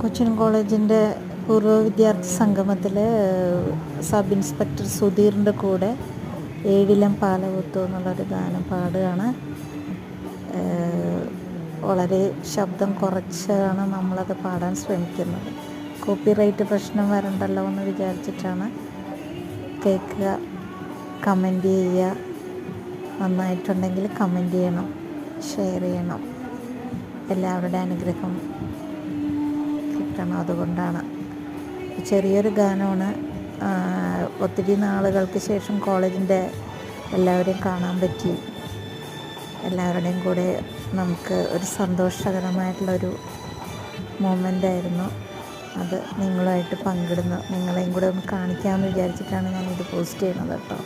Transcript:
കൊച്ചിൻ കോളേജിൻ്റെ പൂർവ്വ വിദ്യാർത്ഥി സംഗമത്തിൽ സബ് ഇൻസ്പെക്ടർ സുധീറിൻ്റെ കൂടെ ഏഴിലം പാലകുത്തു എന്നുള്ളൊരു ഗാനം പാടുകയാണ്. വളരെ ശബ്ദം കുറച്ചാണ് നമ്മളത് പാടാൻ ശ്രമിക്കുന്നത്. കോപ്പിറൈറ്റ് പ്രശ്നം വരണ്ടല്ലോ എന്ന് വിചാരിച്ചിട്ടാണ്. കേൾക്കുക, കമൻറ്റ് ചെയ്യുക, നന്നായിട്ടുണ്ടെങ്കിൽ കമൻറ്റ് ചെയ്യണം, ഷെയർ ചെയ്യണം. എല്ലാവരുടെ അനുഗ്രഹം കിട്ടണം. അതുകൊണ്ടാണ് ചെറിയൊരു ഗാനമാണ്. ഒത്തിരി നാളുകൾക്ക് ശേഷം കോളേജിൻ്റെ എല്ലാവരെയും കാണാൻ പറ്റി. എല്ലാവരുടെയും കൂടെ നമുക്ക് ഒരു സന്തോഷകരമായിട്ടുള്ളൊരു മൊമെൻ്റായിരുന്നു. അത് നിങ്ങളുമായിട്ട് പങ്കിടുന്നു, നിങ്ങളെയും കൂടെ ഒന്ന് കാണിക്കാമെന്ന് വിചാരിച്ചിട്ടാണ് ഞാനിത് പോസ്റ്റ് ചെയ്യുന്നത് കേട്ടോ.